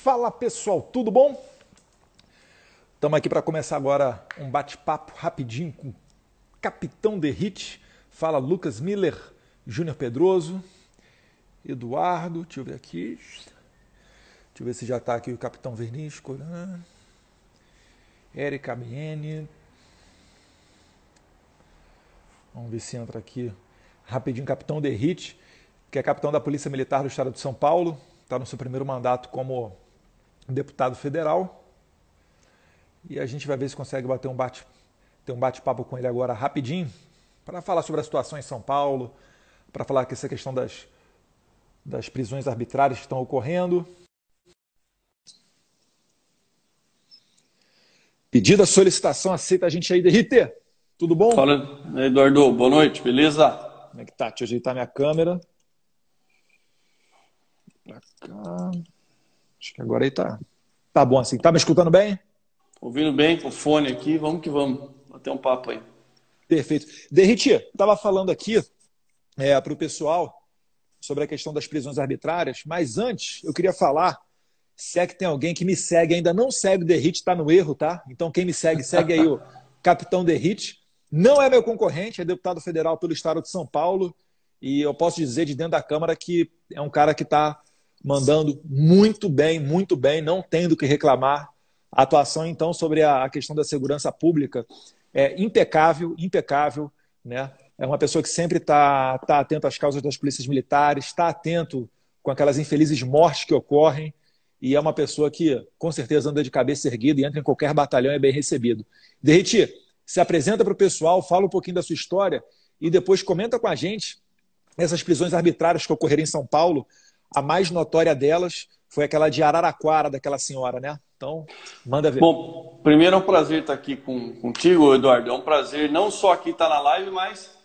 Fala pessoal, tudo bom? Estamos aqui para começar agora um bate-papo rapidinho com o Capitão Derrite. Fala Lucas Miller, Júnior Pedroso, Eduardo, deixa eu ver aqui. Deixa eu ver se já está aqui o Capitão Verniz, Coran, Érica BN. Vamos ver se entra aqui rapidinho Capitão Derrite, que é capitão da Polícia Militar do Estado de São Paulo. Está no seu primeiro mandato como deputado federal. E a gente vai ver se consegue ter um bate-papo com ele agora rapidinho, para falar sobre a situação em São Paulo, para falar que essa questão das prisões arbitrárias que estão ocorrendo. Pedida, solicitação, aceita a gente aí, Derrite. Tudo bom? Fala, Eduardo. Boa noite, beleza? Como é que tá? Deixa eu ajeitar minha câmera. Pra cá. Acho que agora aí tá bom assim. Tá me escutando bem? Ouvindo bem, com o fone aqui, vamos que vamos. Bater um papo aí. Perfeito. Derrite, estava falando aqui para o pessoal sobre a questão das prisões arbitrárias, mas antes eu queria falar, se é que tem alguém que me segue, ainda não segue o Derrite, está no erro, tá? Então quem me segue, segue aí o Capitão Derrite. Não é meu concorrente, é deputado federal pelo Estado de São Paulo, e eu posso dizer de dentro da Câmara que é um cara que está mandando muito bem, não tendo que reclamar. A atuação, então, sobre a questão da segurança pública é impecável, né? É uma pessoa que sempre está atento às causas das polícias militares, está atento com aquelas infelizes mortes que ocorrem, e é uma pessoa que, com certeza, anda de cabeça erguida e entra em qualquer batalhão e é bem recebido. Derrite, se apresenta para o pessoal, fala um pouquinho da sua história e depois comenta com a gente essas prisões arbitrárias que ocorreram em São Paulo. A mais notória delas foi aquela de Araraquara, daquela senhora, né? Então, manda ver. Bom, primeiro é um prazer estar aqui contigo, Eduardo. É um prazer não só aqui estar na live, mas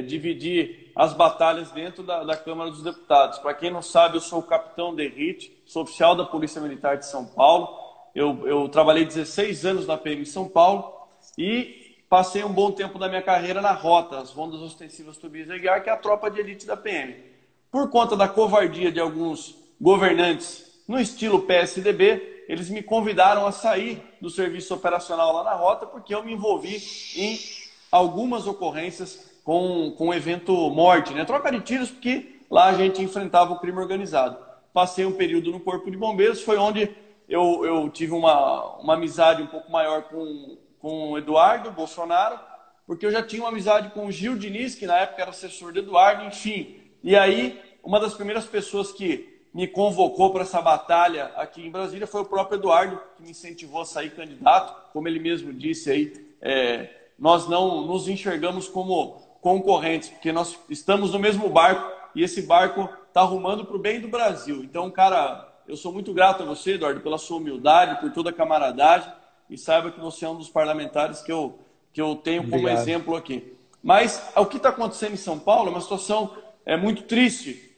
dividir as batalhas dentro da Câmara dos Deputados. Para quem não sabe, eu sou o Capitão Derrite, sou oficial da Polícia Militar de São Paulo. Eu trabalhei 16 anos na PM em São Paulo e passei um bom tempo da minha carreira na Rota, as Rondas Ostensivas Tobias e Aguiar, que é a tropa de elite da PM. Por conta da covardia de alguns governantes no estilo PSDB, eles me convidaram a sair do serviço operacional lá na Rota, porque eu me envolvi em algumas ocorrências com o evento morte, né? Troca de tiros, porque lá a gente enfrentava o crime organizado. Passei um período no Corpo de Bombeiros, foi onde eu tive uma amizade um pouco maior com o Eduardo Bolsonaro, porque eu já tinha uma amizade com o Gil Diniz, que na época era assessor do Eduardo, enfim. E aí, uma das primeiras pessoas que me convocou para essa batalha aqui em Brasília foi o próprio Eduardo, que me incentivou a sair candidato. Como ele mesmo disse aí, nós não nos enxergamos como concorrentes, porque nós estamos no mesmo barco e esse barco está rumando para o bem do Brasil. Então, cara, eu sou muito grato a você, Eduardo, pela sua humildade, por toda a camaradagem, e saiba que você é um dos parlamentares que eu tenho como Obrigado. exemplo aqui. Mas o que está acontecendo em São Paulo é uma situação muito triste,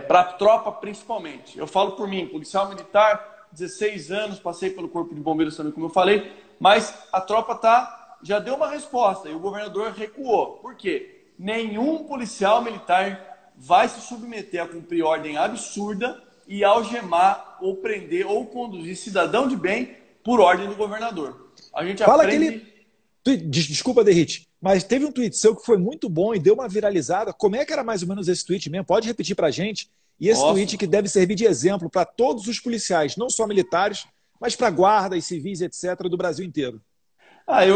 para a tropa principalmente. Eu falo por mim, policial militar, 16 anos, passei pelo Corpo de Bombeiros também, como eu falei, mas a tropa já deu uma resposta e o governador recuou. Por quê? Nenhum policial militar vai se submeter a cumprir ordem absurda e algemar ou prender ou conduzir cidadão de bem por ordem do governador. A gente Fala aprende... Desculpa, Derrite, mas teve um tweet seu que foi muito bom e deu uma viralizada. Como é que era mais ou menos esse tweet mesmo? Pode repetir pra gente? E esse tweet que deve servir de exemplo para todos os policiais, não só militares, mas para guardas, civis, etc., do Brasil inteiro.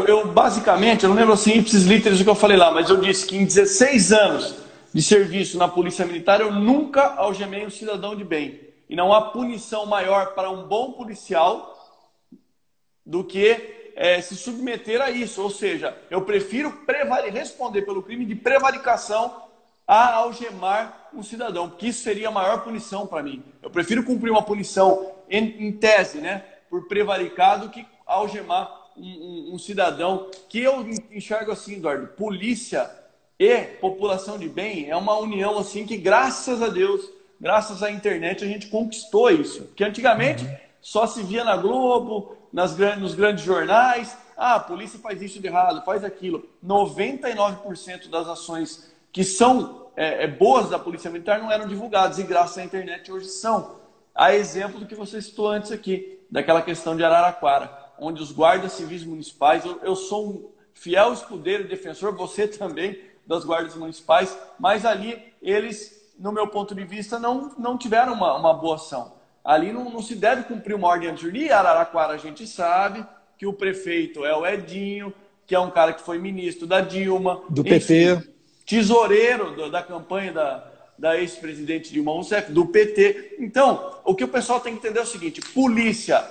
Eu basicamente, eu não lembro assim, ipsis literis o que eu falei lá, mas eu disse que em 16 anos de serviço na Polícia Militar, eu nunca algemei um cidadão de bem. E não há punição maior para um bom policial do que se submeter a isso. Ou seja, eu prefiro responder pelo crime de prevaricação a algemar um cidadão, porque isso seria a maior punição para mim. Eu prefiro cumprir uma punição em tese, né, por prevaricado, que algemar um cidadão, que eu enxergo assim, Eduardo, polícia e população de bem é uma união assim que, graças a Deus, graças à internet, a gente conquistou isso. Porque antigamente só se via na Globo, nos grandes jornais, a polícia faz isso de errado, faz aquilo. 99% das ações que são boas da Polícia Militar não eram divulgadas, e graças à internet hoje são. A exemplo do que você citou antes aqui, daquela questão de Araraquara, onde os guardas civis municipais, eu sou um fiel escudeiro e defensor, você também, das guardas municipais, mas ali eles, no meu ponto de vista, não tiveram uma boa ação. Ali não se deve cumprir uma ordem anterior. E Araraquara a gente sabe que o prefeito é o Edinho, que é um cara que foi ministro da Dilma. Do PT. Enfim, tesoureiro da campanha da ex-presidente Dilma Rousseff, do PT. Então, o que o pessoal tem que entender é o seguinte, polícia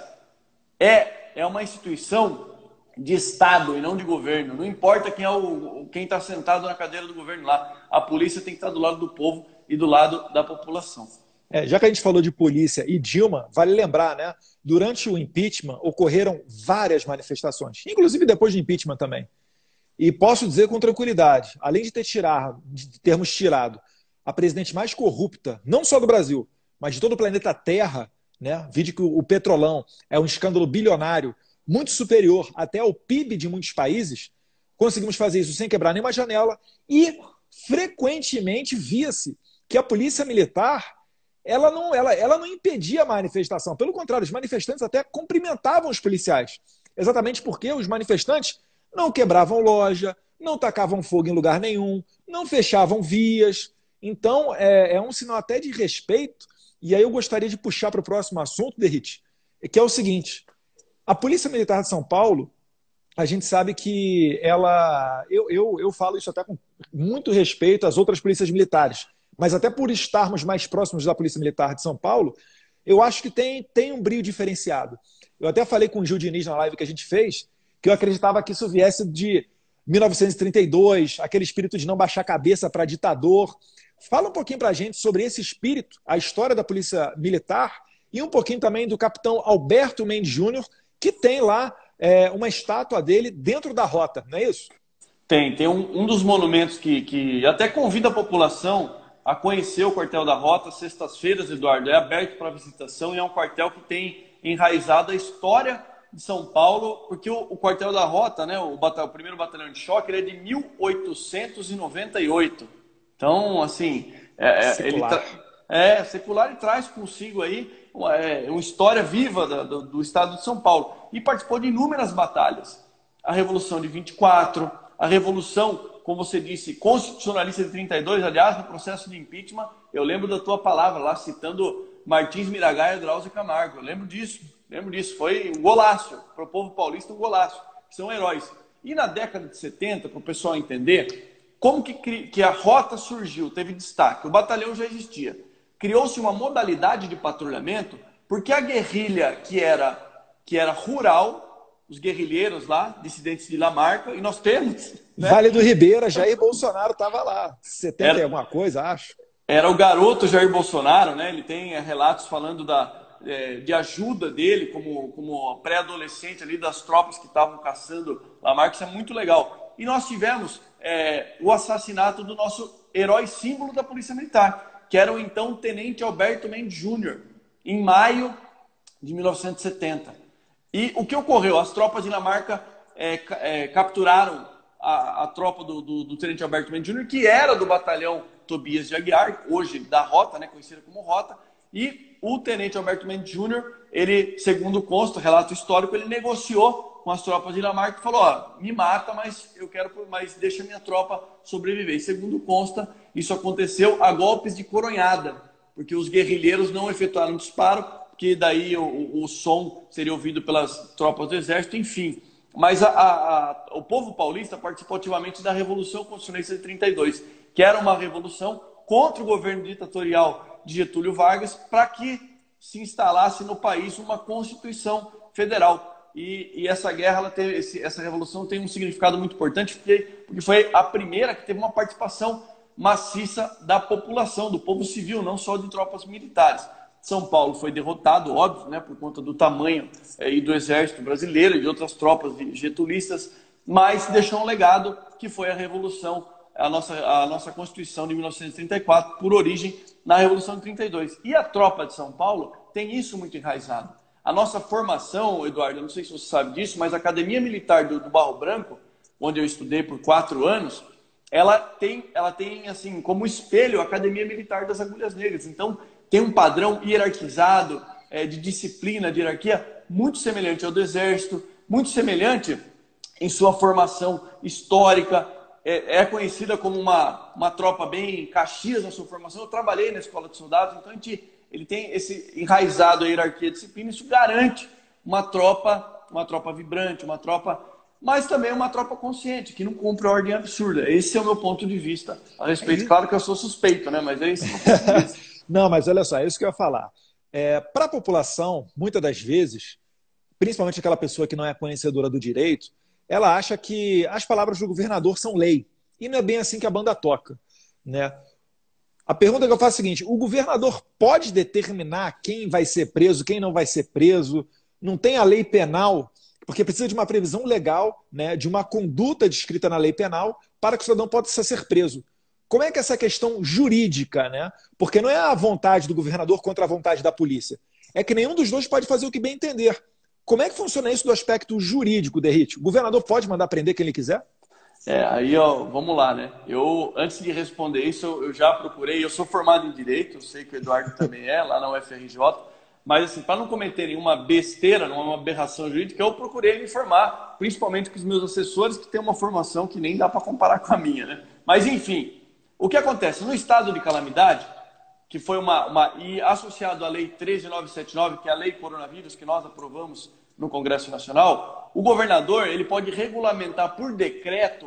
é uma instituição de Estado e não de governo. Não importa quem está sentado na cadeira do governo lá. A polícia tem que estar do lado do povo e do lado da população. Já que a gente falou de polícia e Dilma, vale lembrar, né? Durante o impeachment ocorreram várias manifestações, inclusive depois do impeachment também. E posso dizer com tranquilidade, além de termos tirado a presidente mais corrupta, não só do Brasil, mas de todo o planeta Terra, né? Vide que o Petrolão é um escândalo bilionário, muito superior até ao PIB de muitos países, conseguimos fazer isso sem quebrar nenhuma janela e frequentemente via-se que a polícia militar ela não impedia a manifestação. Pelo contrário, os manifestantes até cumprimentavam os policiais. Exatamente porque os manifestantes não quebravam loja, não tacavam fogo em lugar nenhum, não fechavam vias. Então, é um sinal até de respeito. E aí eu gostaria de puxar para o próximo assunto, Derrite, que é o seguinte. A Polícia Militar de São Paulo, a gente sabe que ela... Eu falo isso até com muito respeito às outras polícias militares, mas até por estarmos mais próximos da Polícia Militar de São Paulo, eu acho que tem um brio diferenciado. Eu até falei com o Gil Diniz na live que a gente fez, que eu acreditava que isso viesse de 1932, aquele espírito de não baixar a cabeça para ditador. Fala um pouquinho para a gente sobre esse espírito, a história da Polícia Militar, e um pouquinho também do capitão Alberto Mendes Júnior, que tem lá uma estátua dele dentro da rota, não é isso? Tem um dos monumentos que até convida a população a conhecer o quartel da Rota. Sextas-feiras, Eduardo, é aberto para visitação e é um quartel que tem enraizado a história de São Paulo, porque o quartel da Rota, né, o primeiro batalhão de choque, ele é de 1898. Então, assim, secular e traz consigo aí uma história viva do estado de São Paulo. E participou de inúmeras batalhas. A Revolução de 24, a Revolução, como você disse, constitucionalista de 32, aliás, no processo de impeachment, eu lembro da tua palavra lá, citando Martins Miragaia e Drauzio Camargo. Eu lembro disso. Foi um golaço, para o povo paulista um golaço, são heróis. E na década de 70, para o pessoal entender, como que a rota surgiu, teve destaque, o batalhão já existia. Criou-se uma modalidade de patrulhamento, porque a guerrilha que era rural, os guerrilheiros lá, dissidentes de Lamarca, e nós temos... Né? Vale do Ribeira, Jair Bolsonaro estava lá, 70 e alguma coisa, acho. Era o garoto Jair Bolsonaro, né? Ele tem relatos falando de ajuda dele como pré-adolescente ali das tropas que estavam caçando Lamarca, isso é muito legal. E nós tivemos o assassinato do nosso herói símbolo da Polícia Militar, que era o então Tenente Alberto Mendes Júnior, em maio de 1970. E o que ocorreu? As tropas de Lamarca capturaram a tropa do Tenente Alberto Mendes Júnior, que era do batalhão Tobias de Aguiar, hoje da Rota, né, conhecida como Rota, e o Tenente Alberto Mendes Júnior, ele, segundo consta, relato histórico, ele negociou com as tropas de Lamarca e falou, me mata, mas mas deixa minha tropa sobreviver. E segundo consta, isso aconteceu a golpes de coronhada, porque os guerrilheiros não efetuaram disparo, porque daí o som seria ouvido pelas tropas do exército, enfim. Mas o povo paulista participou ativamente da Revolução Constitucionalista de 32, que era uma revolução contra o governo ditatorial de Getúlio Vargas, para que se instalasse no país uma Constituição Federal. E essa guerra, essa revolução tem um significado muito importante, porque foi a primeira que teve uma participação maciça da população, do povo civil, não só de tropas militares. São Paulo foi derrotado, óbvio, né, por conta do tamanho e do exército brasileiro e de outras tropas getulistas, mas deixou um legado que foi a Revolução, a nossa Constituição de 1934, por origem na Revolução de 32. E a tropa de São Paulo tem isso muito enraizado. A nossa formação, Eduardo, eu não sei se você sabe disso, mas a Academia Militar do Barro Branco, onde eu estudei por 4 anos, ela tem assim como espelho a Academia Militar das Agulhas Negras. Então, tem um padrão hierarquizado, de disciplina, de hierarquia, muito semelhante ao do Exército, muito semelhante em sua formação histórica, é conhecida como uma tropa bem Caxias na sua formação. Eu trabalhei na escola de soldados, então ele tem esse enraizado a hierarquia e disciplina, isso garante uma tropa vibrante, uma tropa, mas também uma tropa consciente, que não cumpre ordem absurda. Esse é o meu ponto de vista a respeito. Claro que eu sou suspeito, né? Mas é esse o meu ponto de vista. Não, mas olha só, é isso que eu ia falar. Para a população, muitas das vezes, principalmente aquela pessoa que não é conhecedora do direito, ela acha que as palavras do governador são lei. E não é bem assim que a banda toca, né? A pergunta que eu faço é a seguinte: o governador pode determinar quem vai ser preso, quem não vai ser preso? Não tem a lei penal, porque precisa de uma previsão legal, né, de uma conduta descrita na lei penal para que o cidadão possa ser preso. Como é que é essa questão jurídica, né? Porque não é a vontade do governador contra a vontade da polícia. É que nenhum dos dois pode fazer o que bem entender. Como é que funciona isso do aspecto jurídico, Derrite? O governador pode mandar prender quem ele quiser? Aí, ó, vamos lá, né? Antes de responder isso, eu já procurei, eu sou formado em Direito, eu sei que o Eduardo também lá na UFRJ, mas assim, para não cometer nenhuma besteira, uma aberração jurídica, eu procurei me informar, principalmente com os meus assessores, que têm uma formação que nem dá para comparar com a minha, né? Mas, enfim, o que acontece? No estado de calamidade, que foi e associado à Lei 13.979, que é a Lei Coronavírus, que nós aprovamos no Congresso Nacional, o governador ele pode regulamentar por decreto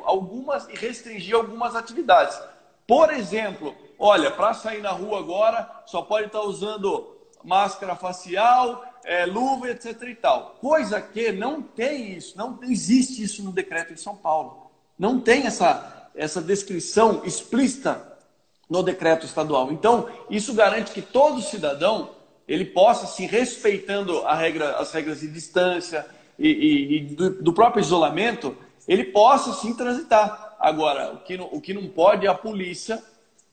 e restringir algumas atividades. Por exemplo, olha, para sair na rua agora, só pode estar usando máscara facial, luva, etc. e tal. Coisa que não tem isso, não existe isso no decreto em São Paulo. Não tem essa descrição explícita no decreto estadual. Então, isso garante que todo cidadão ele possa, assim, respeitando as regras de distância e do próprio isolamento, ele possa, sim, transitar. Agora, o que não pode é a polícia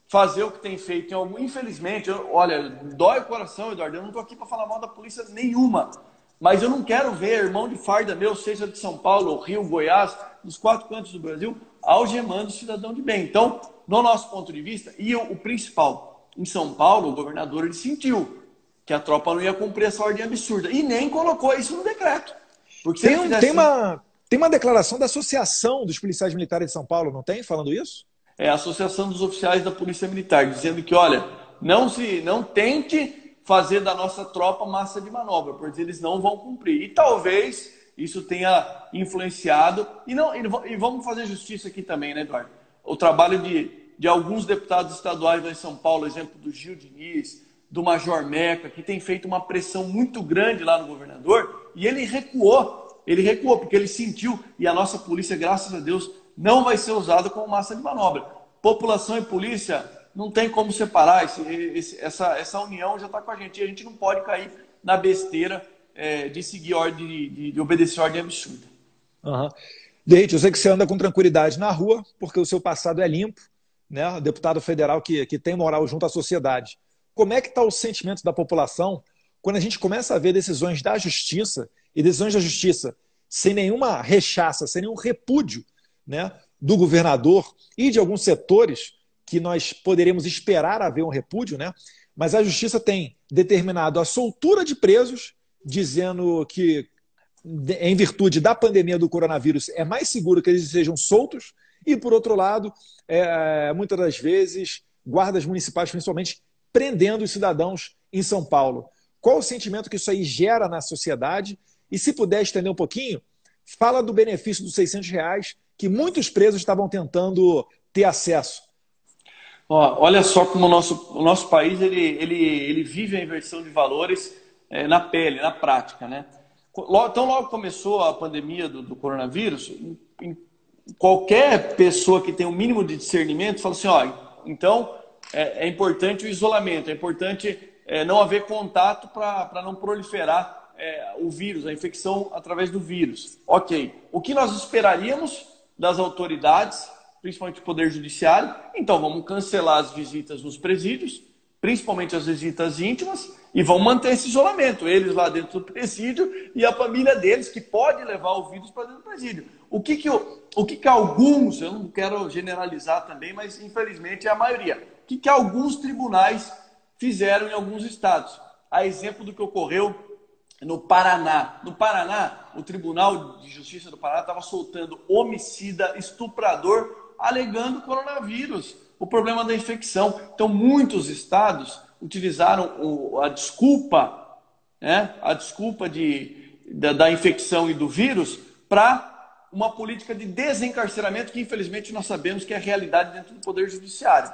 fazer o que tem feito em algum... Infelizmente, olha, dói o coração, Eduardo, eu não estou aqui para falar mal da polícia nenhuma, mas eu não quero ver irmão de farda meu, seja de São Paulo, Rio, Goiás, dos 4 cantos do Brasil, algemando o cidadão de bem. Então, no nosso ponto de vista, e o principal, em São Paulo, o governador ele sentiu que a tropa não ia cumprir essa ordem absurda. E nem colocou isso no decreto. Porque tem uma declaração da Associação dos Policiais Militares de São Paulo, não tem? Falando isso? É a Associação dos Oficiais da Polícia Militar, dizendo que, olha, não tente fazer da nossa tropa massa de manobra, porque eles não vão cumprir. E talvez isso tenha influenciado. E vamos fazer justiça aqui também, né, Eduardo? O trabalho de alguns deputados estaduais lá em São Paulo, exemplo do Gil Diniz, do Major Meca, que tem feito uma pressão muito grande lá no governador, e ele recuou, porque ele sentiu, e a nossa polícia, graças a Deus, não vai ser usada como massa de manobra. População e polícia não tem como separar, essa união já está com a gente, e a gente não pode cair na besteira de seguir ordem, de obedecer ordem absurda. Uhum. Derrite, eu sei que você anda com tranquilidade na rua, porque o seu passado é limpo, né? Deputado federal que tem moral junto à sociedade. Como é que está o sentimento da população quando a gente começa a ver decisões da justiça, e decisões da justiça sem nenhuma rechaça, sem nenhum repúdio, né, do governador e de alguns setores que nós poderíamos esperar haver um repúdio, né? Mas a justiça tem determinado a soltura de presos, dizendo que, em virtude da pandemia do coronavírus, é mais seguro que eles sejam soltos, e, por outro lado, muitas das vezes, guardas municipais, principalmente, prendendo os cidadãos em São Paulo. Qual o sentimento que isso aí gera na sociedade? E se puder estender um pouquinho, fala do benefício dos R$ 600 que muitos presos estavam tentando ter acesso. Olha só como o nosso país ele vive a inversão de valores na pele, na prática, né? Então, logo começou a pandemia do coronavírus, qualquer pessoa que tem um mínimo de discernimento fala assim, então é importante o isolamento, é importante não haver contato para não proliferar o vírus, a infecção através do vírus. Ok. O que nós esperaríamos das autoridades, principalmente o Poder Judiciário? Então, vamos cancelar as visitas nos presídios, principalmente as visitas íntimas, e vão manter esse isolamento. Eles lá dentro do presídio e a família deles, que pode levar o vírus para dentro do presídio. O que alguns, eu não quero generalizar também, mas infelizmente é a maioria, o que alguns tribunais fizeram em alguns estados. A exemplo do que ocorreu no Paraná. No Paraná, o Tribunal de Justiça do Paraná estava soltando homicida, estuprador, alegando coronavírus, o problema da infecção. Então, muitos estados utilizaram a desculpa, né, da infecção e do vírus para uma política de desencarceramento que, infelizmente, nós sabemos que é a realidade dentro do Poder Judiciário.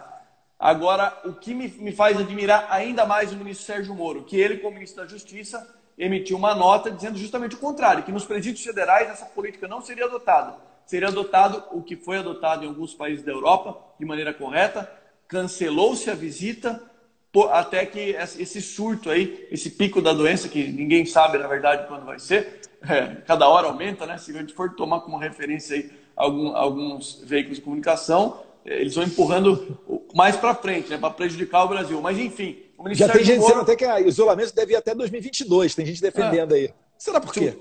Agora, o que me faz admirar ainda mais o ministro Sérgio Moro, que ele, como ministro da Justiça, emitiu uma nota dizendo justamente o contrário, que nos presídios federais essa política não seria adotada. Seria adotado o que foi adotado em alguns países da Europa, de maneira correta, cancelou-se a visita, até que esse surto aí, esse pico da doença, que ninguém sabe, na verdade, quando vai ser, cada hora aumenta, né? Se a gente for tomar como referência aí alguns veículos de comunicação, eles vão empurrando mais para frente, né? Para prejudicar o Brasil. Mas, enfim, o Ministério Já tem gente dizendo até que o isolamento deve ir até 2022, tem gente defendendo aí. Será por quê?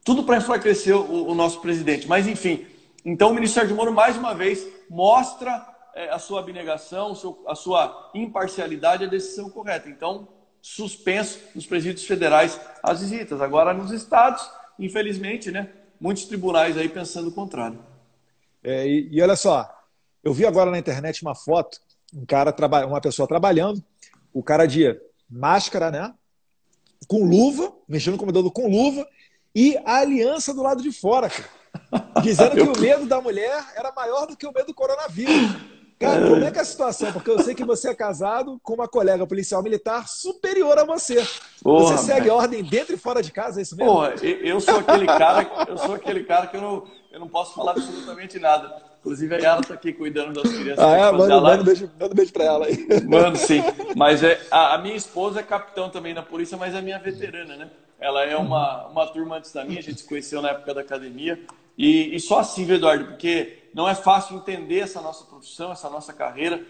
Tudo para enfraquecer o nosso presidente. Mas, enfim, então o ministro Sérgio Moro, mais uma vez, mostra a sua abnegação, a sua imparcialidade, a decisão correta. Então, suspenso nos presídios federais as visitas. Agora, nos estados, infelizmente, né, muitos tribunais aí pensando o contrário. E olha só, eu vi agora na internet uma foto, uma pessoa trabalhando, o cara de máscara, né, com luva, mexendo no computador com luva, e a aliança do lado de fora, cara, dizendo que o medo da mulher era maior do que o medo do coronavírus. Cara, como é que é a situação? Porque eu sei que você é casado com uma colega policial militar superior a você. Você segue a ordem dentro e fora de casa, é isso mesmo? Eu sou aquele cara que eu não posso falar absolutamente nada. Inclusive a Yara está aqui cuidando das crianças. Manda um beijo para ela aí. Mano, sim. Mas a minha esposa é capitão também na polícia, mas é minha veterana, né? Ela é uma turma antes da minha, a gente se conheceu na época da academia. E só assim, viu, Eduardo? Porque não é fácil entender essa nossa profissão, essa nossa carreira.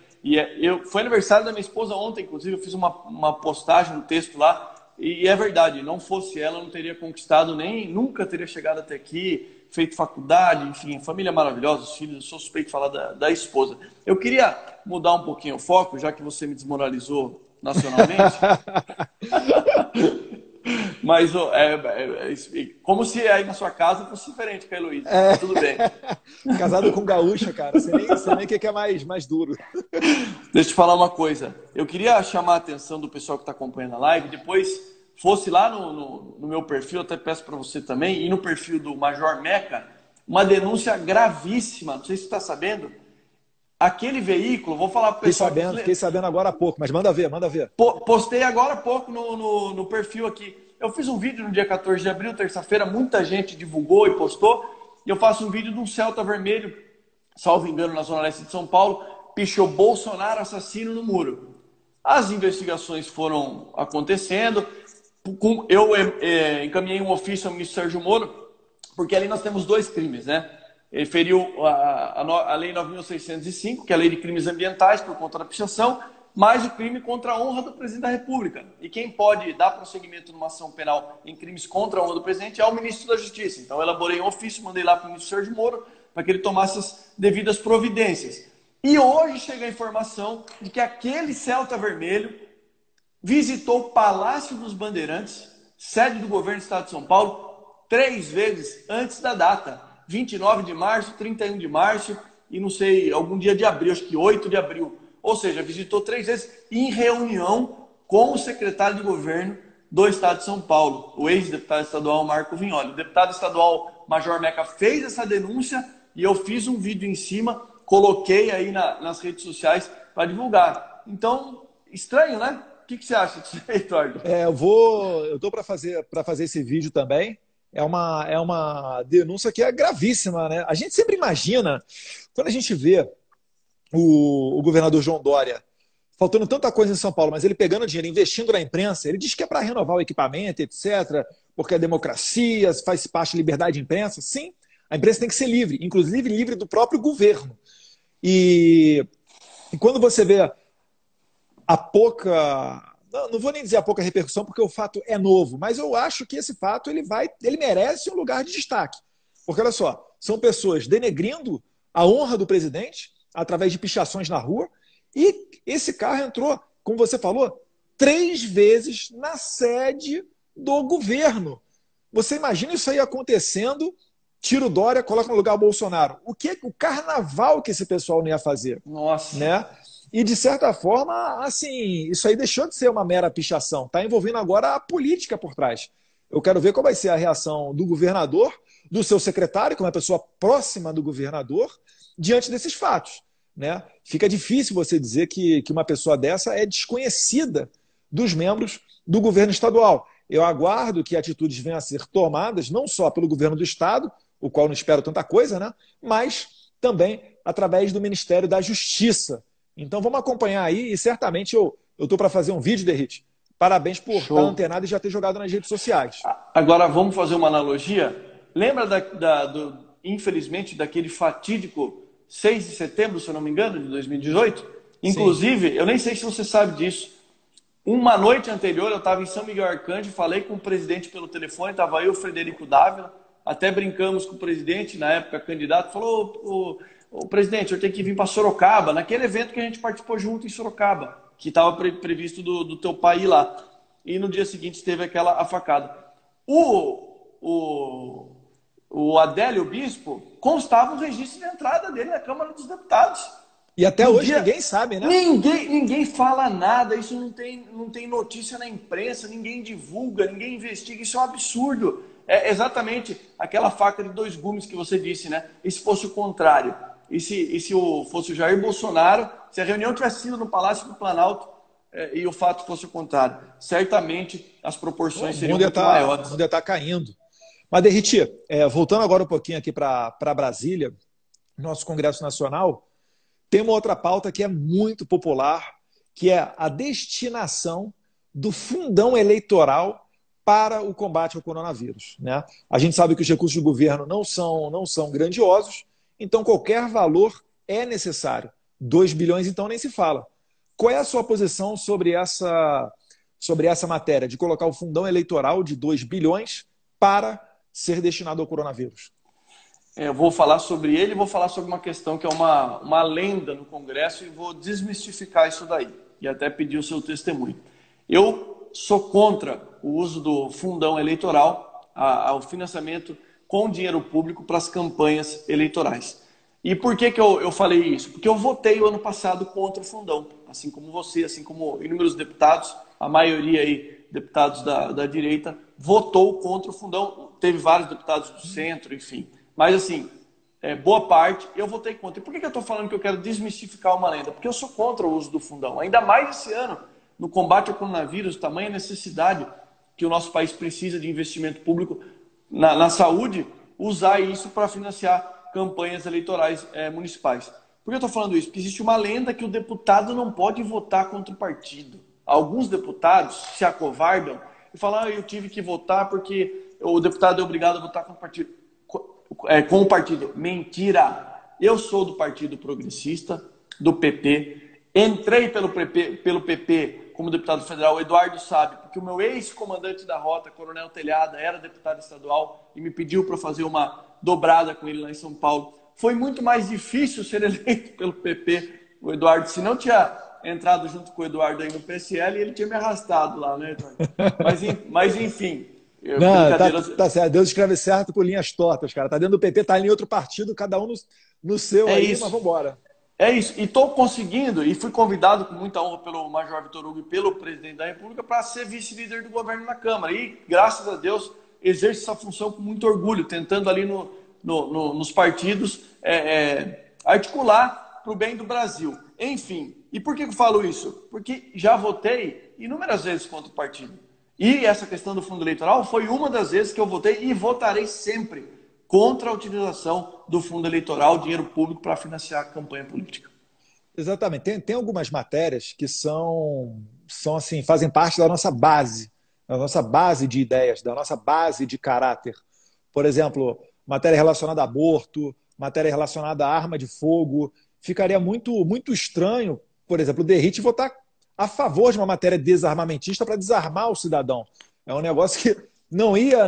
Foi aniversário da minha esposa ontem, inclusive, eu fiz uma postagem no texto lá. E é verdade, não fosse ela, eu não teria conquistado nunca teria chegado até aqui, feito faculdade, enfim, família maravilhosa, os filhos, eu sou suspeito de falar da esposa. Eu queria mudar um pouquinho o foco, já que você me desmoralizou nacionalmente. Mas como se aí na sua casa fosse diferente com a Heloísa. Tudo bem. Casado com gaúcha, cara. Você nem o que é mais duro. Deixa eu te falar uma coisa. Eu queria chamar a atenção do pessoal que está acompanhando a live. Depois fosse lá no meu perfil, até peço para você também, e no perfil do Major Meca, uma denúncia gravíssima. Não sei se você está sabendo. Aquele veículo, vou falar para o pessoal... Fiquei sabendo agora há pouco, mas manda ver. Postei agora há pouco no perfil aqui. Eu fiz um vídeo no dia 14 de abril, terça-feira, muita gente divulgou e postou, e eu faço um vídeo de um Celta vermelho, salvo engano, na Zona Leste de São Paulo, pichou Bolsonaro assassino no muro. As investigações foram acontecendo, eu encaminhei um ofício ao ministro Sérgio Moro, porque ali nós temos dois crimes, né? Ele feriu a Lei 9.605, que é a Lei de Crimes Ambientais, por conta da pichação, mais o crime contra a honra do presidente da República. E quem pode dar prosseguimento numa ação penal em crimes contra a honra do presidente é o ministro da Justiça. Então, eu elaborei um ofício, mandei lá para o ministro Sérgio Moro, para que ele tomasse as devidas providências. E hoje chega a informação de que aquele Celta vermelho visitou o Palácio dos Bandeirantes, sede do governo do Estado de São Paulo, 3 vezes antes da data. 29 de março, 31 de março e não sei, algum dia de abril, acho que 8 de abril. Ou seja, visitou 3 vezes em reunião com o secretário de governo do Estado de São Paulo, o ex-deputado estadual Marco Vignoli. O deputado estadual Major Meca fez essa denúncia e eu fiz um vídeo em cima, coloquei aí nas redes sociais para divulgar. Então, estranho, né? O que você acha disso aí, Eduardo? Eu estou para fazer esse vídeo também. É uma denúncia que é gravíssima, né? A gente sempre imagina, quando a gente vê o governador João Dória faltando tanta coisa em São Paulo, mas ele pegando dinheiro, investindo na imprensa, ele diz que é para renovar o equipamento, etc., porque a democracia faz parte da liberdade de imprensa. Sim, a imprensa tem que ser livre, inclusive livre do próprio governo. E quando você vê a pouca... Não vou nem dizer a pouca repercussão, porque o fato é novo, mas eu acho que esse fato ele merece um lugar de destaque. Porque, olha só, são pessoas denegrindo a honra do presidente através de pichações na rua, e esse carro entrou, como você falou, 3 vezes na sede do governo. Você imagina isso aí acontecendo, tira o Dória, coloca no lugar o Bolsonaro. O carnaval que esse pessoal não ia fazer? Nossa. Né? E, de certa forma, assim, isso aí deixou de ser uma mera pichação. Está envolvendo agora a política por trás. Eu quero ver qual vai ser a reação do governador, do seu secretário, que é uma pessoa próxima do governador, diante desses fatos. Né? Fica difícil você dizer que uma pessoa dessa é desconhecida dos membros do governo estadual. Eu aguardo que atitudes venham a ser tomadas, não só pelo governo do estado, o qual não espero tanta coisa, né? Mas também através do Ministério da Justiça. Então vamos acompanhar aí e certamente eu estou para fazer um vídeo, Derrite. Parabéns por estar antenado e já ter jogado nas redes sociais. Agora vamos fazer uma analogia. Lembra infelizmente, daquele fatídico 6 de setembro, se eu não me engano, de 2018? Inclusive, eu nem sei se você sabe disso. Uma noite anterior, eu estava em São Miguel Arcanjo, falei com o presidente pelo telefone, estava eu, o Frederico Dávila, até brincamos com o presidente, na época candidato, falou, o presidente, eu tenho que vir para Sorocaba, naquele evento que a gente participou junto em Sorocaba, que estava previsto do teu pai ir lá. E no dia seguinte teve aquela facada. O Adélio Bispo constava o registro de entrada dele na Câmara dos Deputados. E até hoje ninguém sabe, né? Ninguém fala nada, isso não tem notícia na imprensa, ninguém divulga, ninguém investiga, isso é um absurdo. É exatamente aquela faca de 2 gumes que você disse, né? E se fosse o contrário? E se fosse o Jair Bolsonaro, se a reunião tivesse sido no Palácio do Planalto e o fato fosse o contrário? Certamente as proporções seriam muito maiores. O mundo ia estar caindo. Mas, Derrite, voltando agora um pouquinho aqui para Brasília, nosso Congresso Nacional, tem uma outra pauta que é muito popular, que é a destinação do fundão eleitoral para o combate ao coronavírus. Né? A gente sabe que os recursos do governo não são grandiosos, então qualquer valor é necessário. 2 bilhões, então, nem se fala. Qual é a sua posição sobre essa matéria, de colocar o fundão eleitoral de 2 bilhões para ser destinado ao coronavírus? Eu vou falar sobre ele, vou falar sobre uma questão que é uma lenda no Congresso e vou desmistificar isso daí. E até pedir o seu testemunho. Eu sou contra o uso do fundão eleitoral, ao financiamento com dinheiro público para as campanhas eleitorais. E por que eu falei isso? Porque eu votei o ano passado contra o fundão, assim como você, assim como inúmeros deputados, a maioria aí, deputados da direita, votou contra o fundão. Teve vários deputados do centro, enfim. Mas, assim, boa parte, eu votei contra. E por que eu estou falando que eu quero desmistificar uma lenda? Porque eu sou contra o uso do fundão. Ainda mais esse ano, no combate ao coronavírus, tamanha necessidade que o nosso país precisa de investimento público na saúde, usar isso para financiar campanhas eleitorais municipais. Por que eu estou falando isso? Porque existe uma lenda que o deputado não pode votar contra o partido. Alguns deputados se acovardam e falam, eu tive que votar porque o deputado é obrigado a votar contra o partido. Com o partido. Mentira! Eu sou do Partido Progressista, do PP. Entrei pelo PP como deputado federal. O Eduardo sabe, porque o meu ex-comandante da rota, Coronel Telhada, era deputado estadual e me pediu para fazer uma dobrada com ele lá em São Paulo. Foi muito mais difícil ser eleito pelo PP, o Eduardo. Se não tinha entrado junto com o Eduardo aí no PSL, ele tinha me arrastado lá, né, Eduardo? Mas enfim... Não, tá certo. Deus escreve certo por linhas tortas, cara. Tá dentro do PP, tá em outro partido, cada um no seu aí, isso. Mas vambora. É isso. E estou conseguindo, e fui convidado com muita honra pelo Major Vitor Hugo e pelo presidente da República para ser vice-líder do governo na Câmara. E, graças a Deus, exerço essa função com muito orgulho, tentando ali nos partidos articular para o bem do Brasil. Enfim, e por que eu falo isso? Porque já votei inúmeras vezes contra o partido. E essa questão do fundo eleitoral foi uma das vezes que eu votei e votarei sempre contra a utilização do fundo eleitoral, dinheiro público, para financiar a campanha política. Exatamente. Tem algumas matérias que são assim, fazem parte da nossa base de ideias, da nossa base de caráter. Por exemplo, matéria relacionada a aborto, matéria relacionada a arma de fogo. Ficaria muito estranho, por exemplo, o Derrite votar a favor de uma matéria desarmamentista para desarmar o cidadão. É um negócio que não ia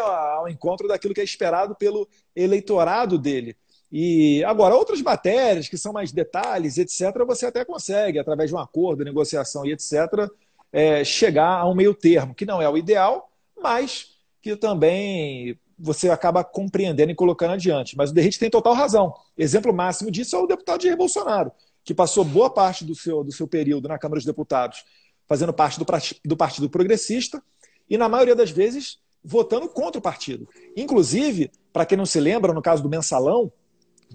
ao encontro daquilo que é esperado pelo eleitorado dele. E agora, outras matérias que são mais detalhes, etc., você até consegue, através de um acordo, negociação e etc., chegar a um meio termo, que não é o ideal, mas que também você acaba compreendendo e colocando adiante. Mas o Derrite tem total razão. Exemplo máximo disso é o deputado Jair Bolsonaro, que passou boa parte do seu período na Câmara dos Deputados fazendo parte do Partido Progressista e, na maioria das vezes, votando contra o partido. Inclusive, para quem não se lembra, no caso do Mensalão,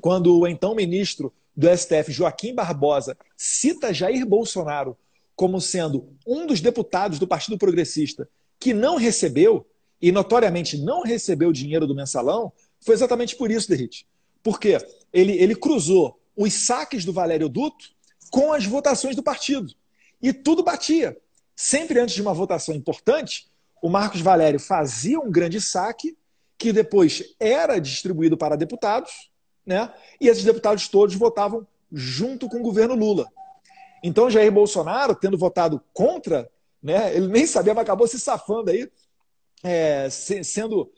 quando o então ministro do STF, Joaquim Barbosa, cita Jair Bolsonaro como sendo um dos deputados do Partido Progressista que não recebeu, e notoriamente não recebeu dinheiro do Mensalão, foi exatamente por isso, Derrite. Porque ele cruzou os saques do Valério Duto com as votações do partido. E tudo batia. Sempre antes de uma votação importante, o Marcos Valério fazia um grande saque, que depois era distribuído para deputados, né? E esses deputados todos votavam junto com o governo Lula. Então, Jair Bolsonaro, tendo votado contra, né, ele nem sabia, mas acabou se safando aí, sendo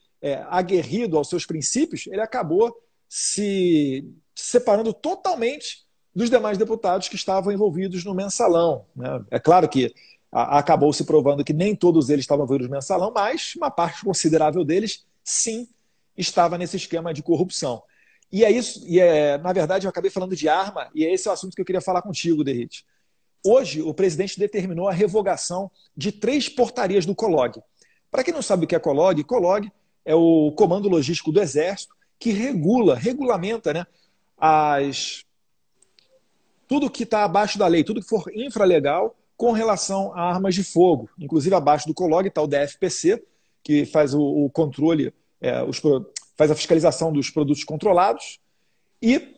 aguerrido aos seus princípios, ele acabou se separando totalmente dos demais deputados que estavam envolvidos no Mensalão, né? É claro que acabou se provando que nem todos eles estavam envolvidos no Mensalão, mas uma parte considerável deles, sim, estava nesse esquema de corrupção. E é isso, na verdade, eu acabei falando de arma, e esse é o assunto que eu queria falar contigo, Derrite. Hoje, o presidente determinou a revogação de 3 portarias do COLOG. Para quem não sabe o que é COLOG, COLOG é o Comando Logístico do Exército, que regulamenta, né, tudo que está abaixo da lei, tudo que for infralegal com relação a armas de fogo. Inclusive, abaixo do COLOG está o DFPC, que faz o controle, faz a fiscalização dos produtos controlados, e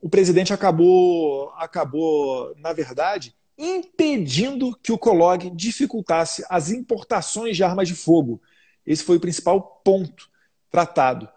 o presidente acabou, na verdade, impedindo que o COLOG dificultasse as importações de armas de fogo. Esse foi o principal ponto tratado.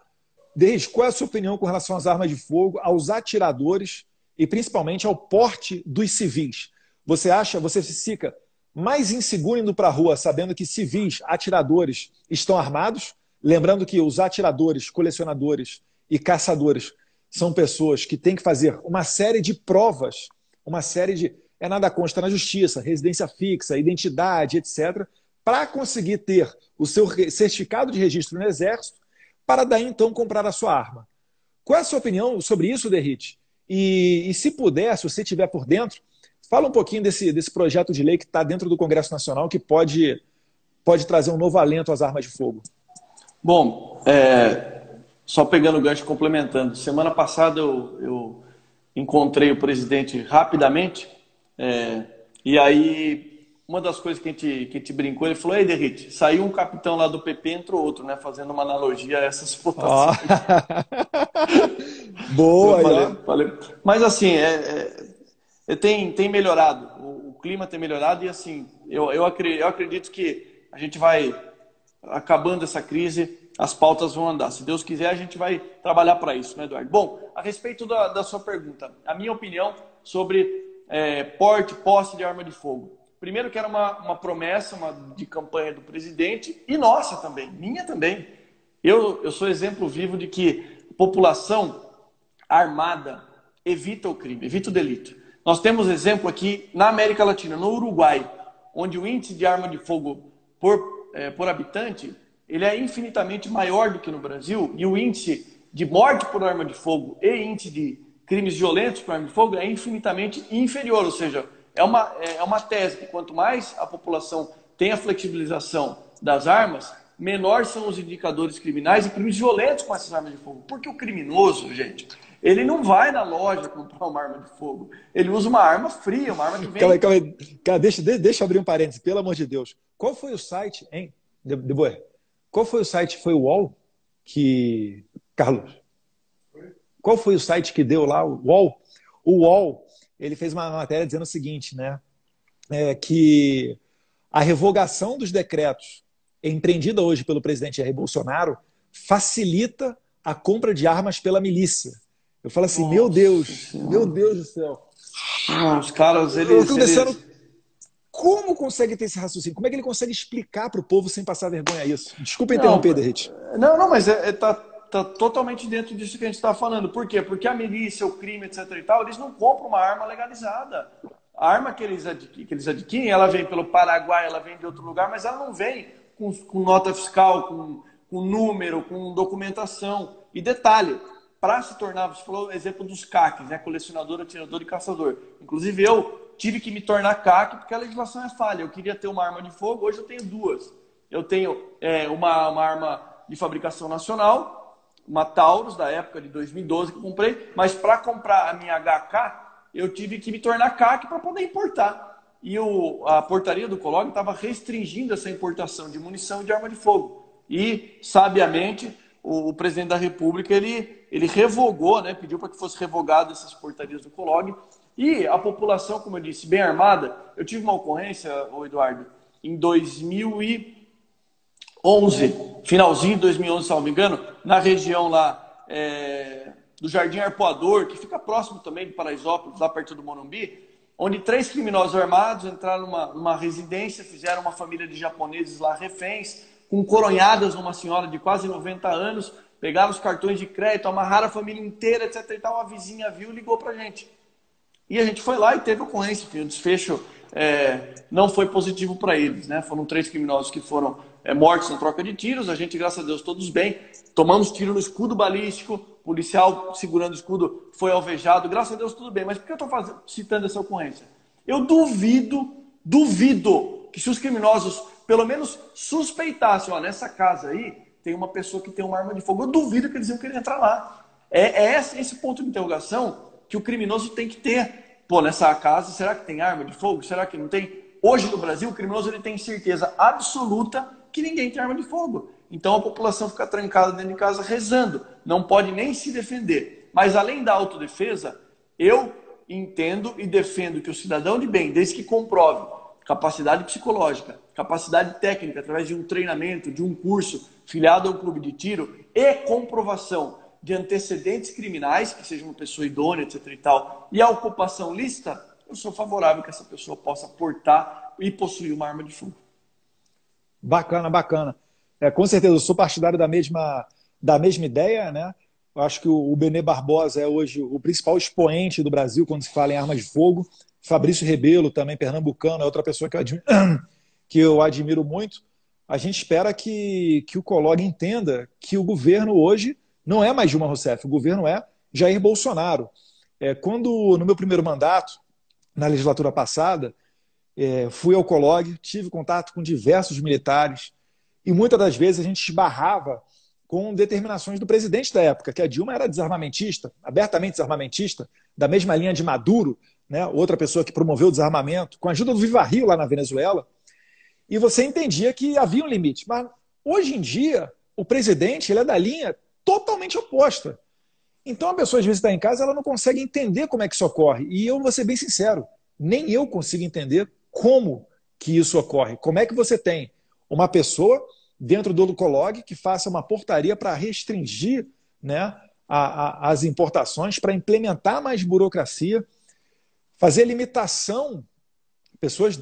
Desde qual é a sua opinião com relação às armas de fogo, aos atiradores e principalmente ao porte dos civis? Você fica mais inseguro indo para a rua sabendo que civis, atiradores, estão armados? Lembrando que os atiradores, colecionadores e caçadores são pessoas que têm que fazer uma série de provas, uma série de... nada consta na justiça, residência fixa, identidade, etc., para conseguir ter o seu certificado de registro no Exército, para daí então comprar a sua arma. Qual é a sua opinião sobre isso, Derrite? E se puder, se você estiver por dentro, fala um pouquinho desse projeto de lei que está dentro do Congresso Nacional, que pode trazer um novo alento às armas de fogo. Bom, só pegando o gancho, complementando. Semana passada eu encontrei o presidente rapidamente, e aí uma das coisas que a gente brincou, ele falou: "Ei, Derrite, saiu um capitão lá do PP, entrou outro", né? Fazendo uma analogia a essas votações. Boa, falei. Mas assim, tem melhorado, o clima tem melhorado, e assim, eu acredito que a gente vai, acabando essa crise, as pautas vão andar. Se Deus quiser, a gente vai trabalhar para isso, né, Eduardo? Bom, a respeito da sua pergunta, a minha opinião sobre posse de arma de fogo. Primeiro que era uma promessa de campanha do presidente, e nossa também, minha também. Eu sou exemplo vivo de que a população armada evita o crime, evita o delito. Nós temos exemplo aqui na América Latina, no Uruguai, onde o índice de arma de fogo por habitante, ele é infinitamente maior do que no Brasil, e o índice de morte por arma de fogo e índice de crimes violentos por arma de fogo é infinitamente inferior. Ou seja, é uma tese que quanto mais a população tem a flexibilização das armas, menor são os indicadores criminais e crimes violentos com essas armas de fogo. Porque o criminoso, gente, ele não vai na loja comprar uma arma de fogo. Ele usa uma arma fria, uma arma que vem... Calma aí. Deixa eu abrir um parênteses, pelo amor de Deus. Qual foi o site, hein, Deboer? Qual foi o site? Foi o UOL que... Carlos? Qual foi o site que deu lá? O UOL? O UOL, ele fez uma matéria dizendo o seguinte, né? Que a revogação dos decretos empreendida hoje pelo presidente Jair Bolsonaro facilita a compra de armas pela milícia. Eu falo assim, meu Deus do céu. Os caras, Como consegue ter esse raciocínio? Como é que ele consegue explicar para o povo sem passar vergonha isso? Desculpa interromper, Derrite. Não, mas tá totalmente dentro disso que a gente está falando. Por quê? Porque a milícia, o crime, etc. e tal, eles não compram uma arma legalizada. A arma que eles adquirem, ela vem pelo Paraguai, ela vem de outro lugar, mas ela não vem com nota fiscal, com número, com documentação. E detalhe, para se tornar, você falou o exemplo dos CACs, né? Colecionador, atirador e caçador. Inclusive eu tive que me tornar CAC porque a legislação é falha. Eu queria ter uma arma de fogo, hoje eu tenho duas. Eu tenho uma arma de fabricação nacional, uma Taurus da época de 2012 que eu comprei, mas para comprar a minha HK, eu tive que me tornar CAC para poder importar. E a portaria do COLOG estava restringindo essa importação de munição e de arma de fogo. E, sabiamente, o presidente da República ele revogou, né, pediu para que fosse revogado essas portarias do COLOG. E a população, como eu disse, bem armada. Eu tive uma ocorrência, Eduardo, em 2011, finalzinho de 2011, se não me engano, na região lá do Jardim Arpoador, que fica próximo também de Paraisópolis, lá perto do Morumbi, onde 3 criminosos armados entraram numa residência, fizeram uma família de japoneses lá reféns, com coronhadas numa senhora de quase 90 anos, pegaram os cartões de crédito, amarraram a família inteira, etc. E tal. A vizinha viu e ligou pra gente. E a gente foi lá e teve ocorrência, enfim, o desfecho não foi positivo para eles, né? Foram 3 criminosos que foram mortos na troca de tiros, a gente, graças a Deus, todos bem. Tomamos tiro no escudo balístico, policial segurando o escudo foi alvejado, graças a Deus tudo bem. Mas por que eu estou citando essa ocorrência? Eu duvido que se os criminosos pelo menos suspeitassem, ó, nessa casa aí tem uma pessoa que tem uma arma de fogo, eu duvido que eles iam querer entrar lá. Esse ponto de interrogação que o criminoso tem que ter. Pô, nessa casa, será que tem arma de fogo? Será que não tem? Hoje no Brasil, o criminoso ele tem certeza absoluta que ninguém tem arma de fogo. Então a população fica trancada dentro de casa rezando. Não pode nem se defender. Mas além da autodefesa, eu entendo e defendo que o cidadão de bem, desde que comprove capacidade psicológica, capacidade técnica, através de um treinamento, de um curso, filiado a um clube de tiro, e comprovação de antecedentes criminais, que seja uma pessoa idônea, etc. e tal, e a ocupação lícita, eu sou favorável que essa pessoa possa portar e possuir uma arma de fogo. Bacana, bacana. Com certeza, eu sou partidário da mesma ideia, né? Eu acho que o Benê Barbosa é hoje o principal expoente do Brasil quando se fala em armas de fogo. Fabrício Rebelo, também pernambucano, é outra pessoa que eu admiro muito. A gente espera que o COLOG entenda que o governo hoje não é mais Dilma Rousseff, o governo é Jair Bolsonaro. Quando, no meu primeiro mandato, na legislatura passada, fui ao COLOG, tive contato com diversos militares e muitas das vezes a gente esbarrava com determinações do presidente da época, que a Dilma era desarmamentista, abertamente desarmamentista, da mesma linha de Maduro, né, outra pessoa que promoveu o desarmamento, com a ajuda do Viva Rio lá na Venezuela, e você entendia que havia um limite. Mas hoje em dia, o presidente ele é da linha totalmente oposta. Então a pessoa às vezes está em casa, ela não consegue entender como é que isso ocorre. E eu vou ser bem sincero, nem eu consigo entender como que isso ocorre. Como é que você tem uma pessoa dentro do COLOG que faça uma portaria para restringir, né, as importações, para implementar mais burocracia, fazer limitação, pessoas,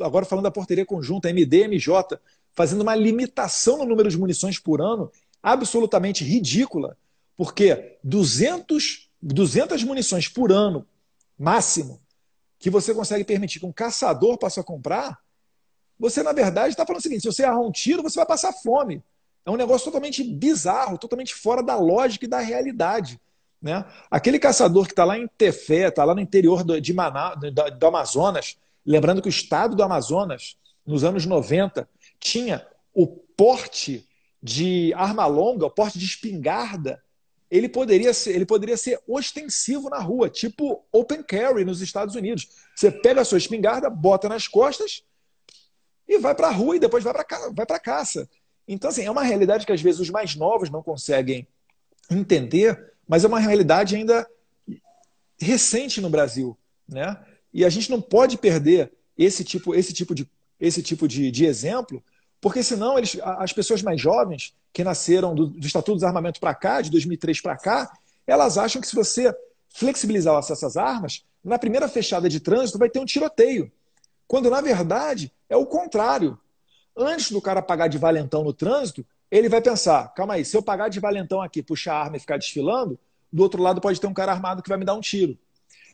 agora falando da portaria conjunta, MD, MJ, fazendo uma limitação no número de munições por ano, absolutamente ridícula, porque 200 munições por ano, máximo, que você consegue permitir que um caçador possa comprar, você, na verdade, está falando o seguinte, se você errar um tiro, você vai passar fome. É um negócio totalmente bizarro, totalmente fora da lógica e da realidade. Né? Aquele caçador que está lá em Tefé, está lá no interior do Amazonas, lembrando que o estado do Amazonas, nos anos 90, tinha o porte de arma longa, o porte de espingarda, ele poderia ser ostensivo na rua, tipo open carry nos Estados Unidos. Você pega a sua espingarda, bota nas costas e vai para a rua e depois vai para caça. Então, assim, é uma realidade que às vezes os mais novos não conseguem entender, mas é uma realidade ainda recente no Brasil, né? E a gente não pode perder esse tipo de exemplo, porque senão as pessoas mais jovens que nasceram do Estatuto do Desarmamento para cá, de 2003 para cá, elas acham que se você flexibilizar o acesso às armas, na primeira fechada de trânsito vai ter um tiroteio. Quando, na verdade, é o contrário. Antes do cara pagar de valentão no trânsito, ele vai pensar, calma aí, se eu pagar de valentão aqui, puxar a arma e ficar desfilando, do outro lado pode ter um cara armado que vai me dar um tiro.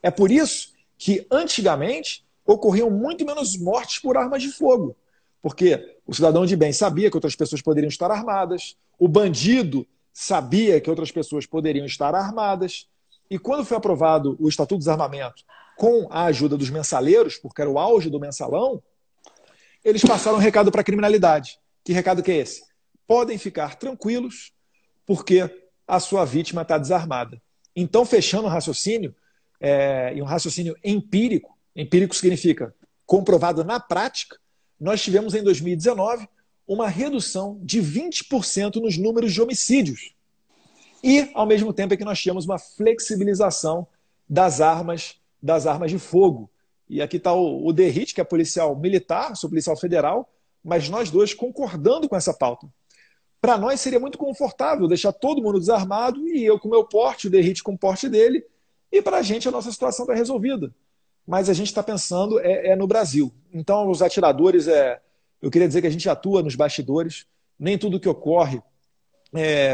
É por isso que antigamente ocorriam muito menos mortes por armas de fogo, porque o cidadão de bem sabia que outras pessoas poderiam estar armadas, o bandido sabia que outras pessoas poderiam estar armadas, e quando foi aprovado o Estatuto do Desarmamento, com a ajuda dos mensaleiros, porque era o auge do mensalão, eles passaram um recado para a criminalidade. Que recado que é esse? Podem ficar tranquilos, porque a sua vítima está desarmada. Então, fechando o raciocínio, e um raciocínio empírico, empírico significa comprovado na prática, nós tivemos em 2019 uma redução de 20% nos números de homicídios. E, ao mesmo tempo, é que nós tínhamos uma flexibilização das armas de fogo. E aqui está o Derrit, que é policial militar, sou policial federal, mas nós dois concordando com essa pauta. Para nós seria muito confortável deixar todo mundo desarmado e eu com o meu porte, o Derrit com o porte dele, e para a gente a nossa situação está resolvida. Mas a gente está pensando no Brasil. Então, os atiradores, eu queria dizer que a gente atua nos bastidores, nem tudo que ocorre,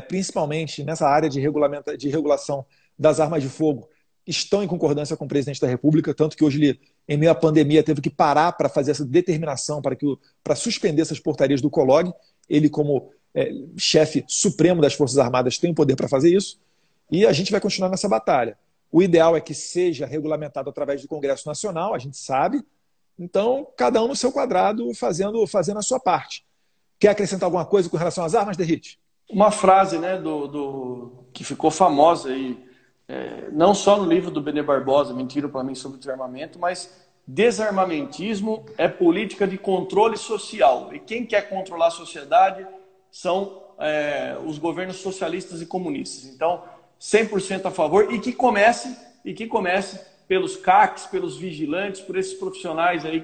principalmente nessa área de regulação das armas de fogo, estão em concordância com o presidente da República, tanto que hoje ele, em meio à pandemia, teve que parar para fazer essa determinação para suspender essas portarias do COLOG. Ele, como chefe supremo das Forças Armadas, tem o poder para fazer isso, e a gente vai continuar nessa batalha. O ideal é que seja regulamentado através do Congresso Nacional, a gente sabe, então cada um no seu quadrado fazendo a sua parte. Quer acrescentar alguma coisa com relação às armas, Derrit? Uma frase, né, que ficou famosa aí, não só no livro do Benê Barbosa, Mentiram para mim sobre desarmamento, mas desarmamentismo é política de controle social. E quem quer controlar a sociedade são os governos socialistas e comunistas. Então, 100% a favor e que comece pelos CACs, pelos vigilantes, por esses profissionais aí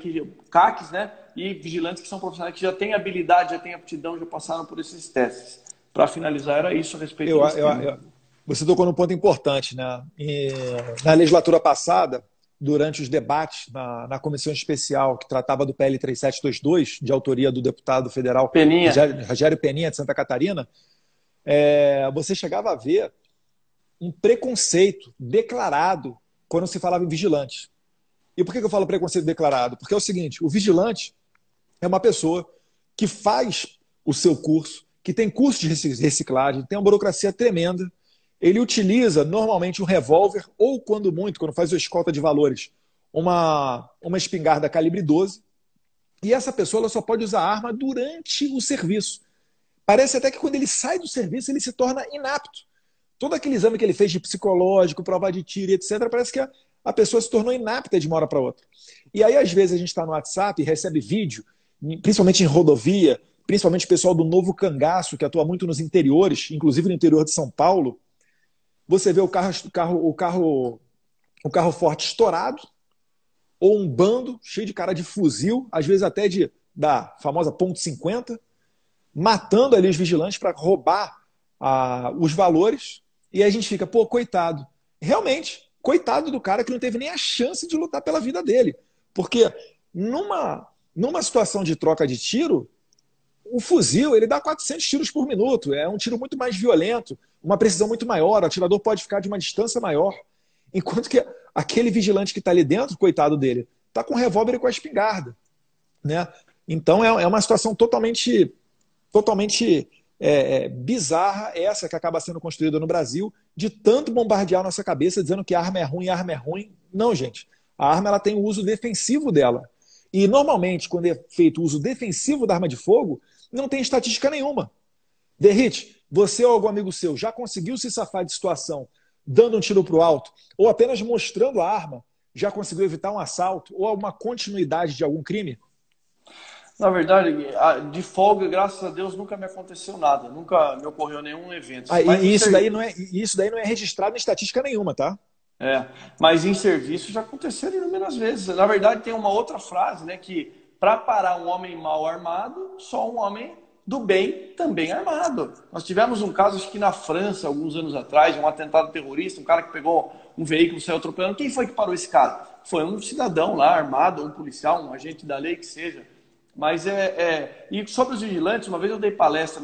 CACs, né, e vigilantes que são profissionais que já têm habilidade, já têm aptidão, já passaram por esses testes. Para finalizar, era isso a respeito disso. Você tocou num ponto importante, né? Na legislatura passada, durante os debates na comissão especial que tratava do PL 3722, de autoria do deputado federal Rogério Peninha, de Santa Catarina, você chegava a ver um preconceito declarado quando se falava em vigilante. E por que eu falo preconceito declarado? Porque é o seguinte, o vigilante é uma pessoa que faz o seu curso, que tem curso de reciclagem, tem uma burocracia tremenda, ele utiliza normalmente um revólver ou, quando faz a escolta de valores, uma espingarda calibre 12, e essa pessoa ela só pode usar a arma durante o serviço. Parece até que quando ele sai do serviço ele se torna inapto. Todo aquele exame que ele fez de psicológico, prova de tiro, etc., parece que a pessoa se tornou inapta de uma hora para outra. E aí, às vezes, a gente está no WhatsApp e recebe vídeo, principalmente em rodovia, principalmente o pessoal do Novo Cangaço, que atua muito nos interiores, inclusive no interior de São Paulo. Você vê o carro forte estourado, ou um bando cheio de cara de fuzil, às vezes até da famosa .50, matando ali os vigilantes para roubar os valores, e aí a gente fica, coitado. Realmente, coitado do cara que não teve nem a chance de lutar pela vida dele. Porque numa situação de troca de tiro, o fuzil ele dá 400 tiros por minuto, é um tiro muito mais violento, uma precisão muito maior, o atirador pode ficar de uma distância maior. Enquanto que aquele vigilante que está ali dentro, coitado dele, está com o revólver e com a espingarda. Né? Então é uma situação totalmente bizarra essa que acaba sendo construída no Brasil, de tanto bombardear a nossa cabeça dizendo que a arma é ruim. Não, gente. A arma ela tem o uso defensivo dela. E normalmente, quando é feito o uso defensivo da arma de fogo, não tem estatística nenhuma. Derrit, você ou algum amigo seu já conseguiu se safar de situação dando um tiro para o alto ou apenas mostrando a arma, já conseguiu evitar um assalto ou alguma continuidade de algum crime? Na verdade, de folga, graças a Deus, nunca me aconteceu nada. Nunca me ocorreu nenhum evento. Isso daí não é registrado em estatística nenhuma, tá? Mas em serviço já aconteceram inúmeras vezes. Na verdade, tem uma outra frase, né, que para parar um homem mal armado, só um homem do bem também armado. Nós tivemos um caso, acho que na França, alguns anos atrás, um atentado terrorista, um cara que pegou um veículo e saiu atropelando. Quem foi que parou esse cara? Foi um cidadão lá armado, um policial, um agente da lei que seja. Mas E sobre os vigilantes, uma vez eu dei palestra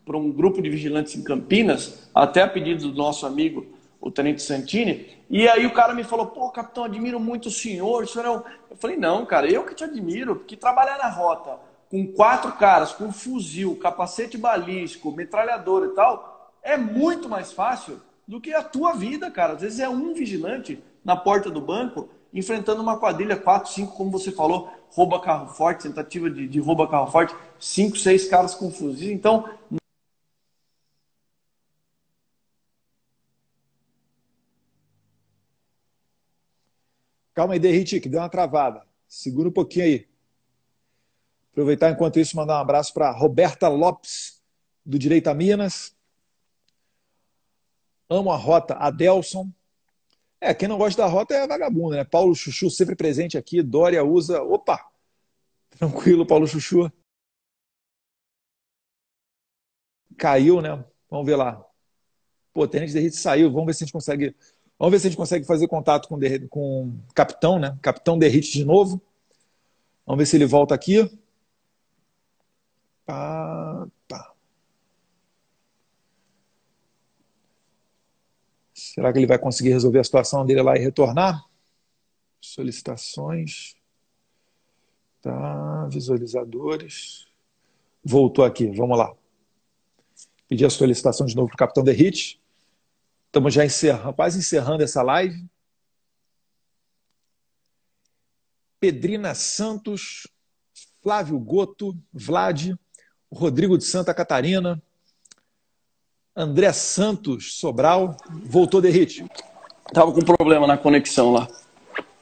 para um grupo de vigilantes em Campinas, até a pedido do nosso amigo, o Tenente Santini, e aí o cara me falou, pô, capitão, admiro muito o senhor é um... Eu falei, não, cara, eu que te admiro, porque trabalhar na rota com 4 caras, com fuzil, capacete balístico, metralhadora e tal, é muito mais fácil do que a tua vida, cara. Às vezes é um vigilante na porta do banco, enfrentando uma quadrilha, 4, 5, como você falou, rouba carro forte, tentativa de rouba carro forte, 5, 6 caras com fuzis. Então, Calma aí, Derrite, que deu uma travada. Segura um pouquinho aí. Aproveitar enquanto isso, mandar um abraço para Roberta Lopes, do Direito a Minas. Amo a rota, Adelson. Quem não gosta da rota é vagabundo, né? Paulo Chuchu, sempre presente aqui. Dória usa. Opa! Tranquilo, Paulo Chuchu. Caiu, né? Vamos ver lá. Pô, o Tenente Derrite saiu. Vamos ver se a gente consegue. Vamos ver se a gente consegue fazer contato com o capitão, né? Capitão Derrite de novo. Vamos ver se ele volta aqui. Tá. Será que ele vai conseguir resolver a situação dele lá e retornar? Solicitações. Tá, visualizadores. Voltou aqui, vamos lá. Pedir a solicitação de novo para o Capitão Derrite. Estamos já quase encerrando essa live. Pedrina Santos, Flávio Goto, Vlad, Rodrigo de Santa Catarina, André Santos Sobral. Voltou, Derrite? Tava com problema na conexão lá.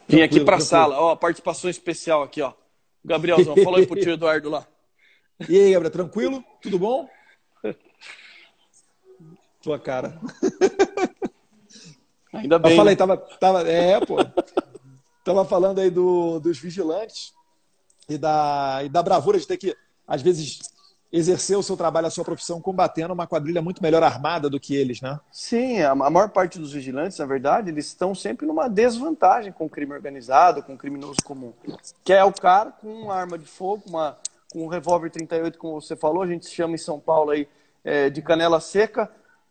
Vim aqui para a sala. Ó, participação especial aqui, ó. Gabrielzão, fala aí pro tio Eduardo lá. E aí, Gabriel, tranquilo? Tudo bom? Tua cara. Ainda bem. Eu falei, né? pô. Tava falando aí dos vigilantes e da bravura de ter que, às vezes, exercer o seu trabalho, a sua profissão, combatendo uma quadrilha muito melhor armada do que eles, né? Sim, a maior parte dos vigilantes, na verdade, eles estão sempre numa desvantagem com o crime organizado, com o criminoso comum. Que é o cara com uma arma de fogo, com um revólver 38, como você falou, a gente chama em São Paulo aí de canela seca,